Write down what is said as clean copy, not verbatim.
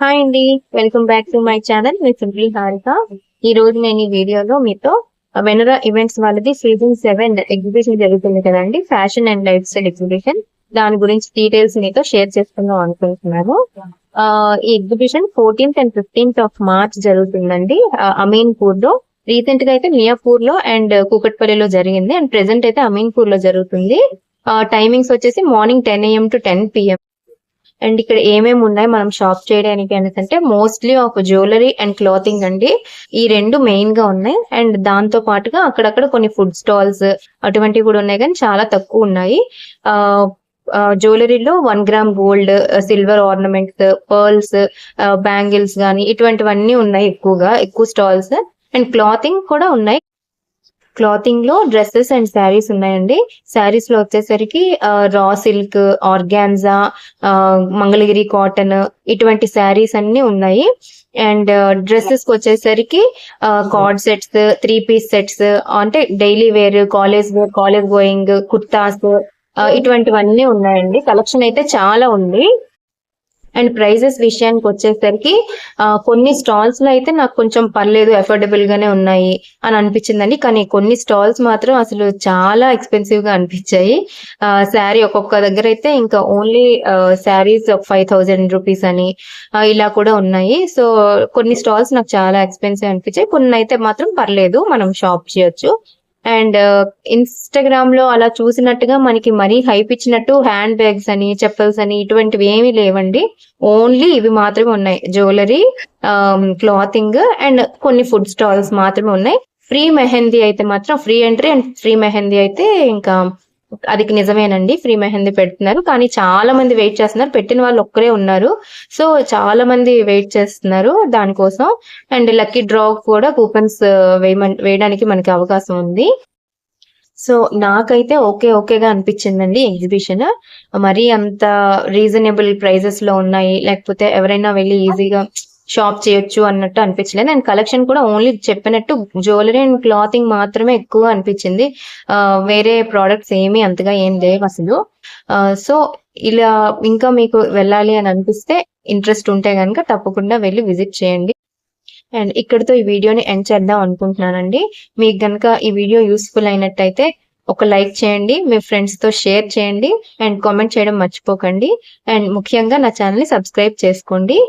Hi అండి, welcome back to my channel. Me simply Harika. ఈ రోజు నేను ఈ వీడియోలో మీతో వెనరా ఈవెంట్స్ వాళ్ళది సీజన్ 7 ఎగ్జిబిషన్ జరుగుతుంది కదండి, fashion and life style exhibition. దాని గురించి డీటెయిల్స్ మీతో షేర్ చేసుకుందాం అనుకుంటున్నాను. ఈ exhibition 14th and 15th of March జరుగుతుందండి అమీన్పూర్ లో. రీసెంట్ గా అయితే మియాపూర్ లో అండ్ కూకట్పల్లిలో జరిగింది, అండ్ ప్రెసెంట్ అయితే అమీన్పూర్ లో జరుగుతుంది. టైమింగ్స్ వచ్చేసి morning 10 AM to 10 PM. And ఇక్కడ ఏమేమి ఉన్నాయి మనం షాప్ చేయడానికి అంటే mostly of jewellery and clothing అండి. ఈ రెండు మెయిన్ గా ఉన్నాయి. అండ్ దాంతో పాటుగా అక్కడక్కడ కొన్ని ఫుడ్ స్టాల్స్ అటువంటివి కూడా ఉన్నాయి, కానీ చాలా తక్కువ ఉన్నాయి. జ్యువెలరీలో 1 gram gold, silver ornaments, pearls, bangles గానీ ఇటువంటివన్నీ ఉన్నాయి, ఎక్కువ స్టాల్స్. అండ్ క్లాతింగ్ కూడా ఉన్నాయి. క్లాతింగ్ లో డ్రెస్సెస్ అండ్ శారీస్ ఉన్నాయండి. శారీస్ లో వచ్చేసరికి raw silk, organza, Mangalagiri cotton ఇటువంటి శారీస్ అన్ని ఉన్నాయి. అండ్ డ్రెస్సెస్ కి వచ్చేసరికి కార్డ్ సెట్స్, 3-piece సెట్స్, అంటే daily wear, college going kurtas ఇటువంటివన్నీ ఉన్నాయండి. కలెక్షన్ అయితే చాలా ఉంది. అండ్ ప్రైజెస్ విషయానికి వచ్చేసరికి కొన్ని స్టాల్స్ లో అయితే నాకు కొంచెం పర్లేదు, అఫోర్డబుల్ గానే ఉన్నాయి అని అనిపించిందండి. కానీ కొన్ని స్టాల్స్ మాత్రం అసలు చాలా ఎక్స్పెన్సివ్ గా అనిపించాయి. శారీ ఒక్కొక్క దగ్గర అయితే ఇంకా ఓన్లీ శారీస్ 5,000 రూపీస్ అని ఇలా కూడా ఉన్నాయి. సో కొన్ని స్టాల్స్ నాకు చాలా ఎక్స్పెన్సివ్ అనిపించాయి, కొన్ని అయితే మాత్రం పర్లేదు, మనం షాప్ చేయొచ్చు. అండ్ ఇన్స్టాగ్రామ్ లో అలా చూసినట్టుగా మనకి మరీ హైప్ ఇచ్చినట్టు హ్యాండ్ బ్యాగ్స్ అని, చెప్పల్స్ అని ఇటువంటివి ఏమీ లేవండి. ఓన్లీ ఇవి మాత్రమే ఉన్నాయి, జ్యువెలరీ, క్లాతింగ్ అండ్ కొన్ని ఫుడ్ స్టాల్స్ మాత్రమే ఉన్నాయి. ఫ్రీ మెహందీ అయితే మాత్రం, free entry and free mehndi అయితే ఇంకా అది నిజమేనండి, ఫ్రీ మెహందీ పెడుతున్నారు. కానీ చాలా మంది వెయిట్ చేస్తున్నారు, పెట్టిన వాళ్ళు ఒక్కరే ఉన్నారు. సో చాలా మంది వెయిట్ చేస్తున్నారు దానికోసం. అండ్ లక్కీ డ్రా కూడా కూపన్స్ వేయడానికి మనకి అవకాశం ఉంది. సో నాకైతే ఓకేగా అనిపించిందండి ఎగ్జిబిషన్. మరీ అంత రీజనబుల్ ప్రైజెస్ లో ఉన్నాయి, లేకపోతే ఎవరైనా వెళ్ళి ఈజీగా షాప్ చేయొచ్చు అన్నట్టు అనిపించలేదు. అండ్ కలెక్షన్ కూడా ఓన్లీ చెప్పినట్టు జ్యువెలరీ అండ్ క్లాతింగ్ మాత్రమే ఎక్కువ అనిపించింది. వేరే ప్రోడక్ట్స్ అంతగా ఏం లేవు అసలు. సో ఇలా ఇంకా మీకు వెళ్ళాలి అని అనిపిస్తే, ఇంట్రెస్ట్ ఉంటే కనుక తప్పకుండా వెళ్ళి విజిట్ చేయండి. అండ్ ఇక్కడితో ఈ వీడియోని ఎండ్ చేద్దాం అనుకుంటున్నానండి. మీకు కనుక ఈ వీడియో యూస్ఫుల్ అయినట్టయితే ఒక లైక్ చేయండి, మీ ఫ్రెండ్స్ తో షేర్ చేయండి, అండ్ కామెంట్ చేయడం మర్చిపోకండి. అండ్ ముఖ్యంగా నా ఛానల్ ని సబ్స్క్రైబ్ చేసుకోండి.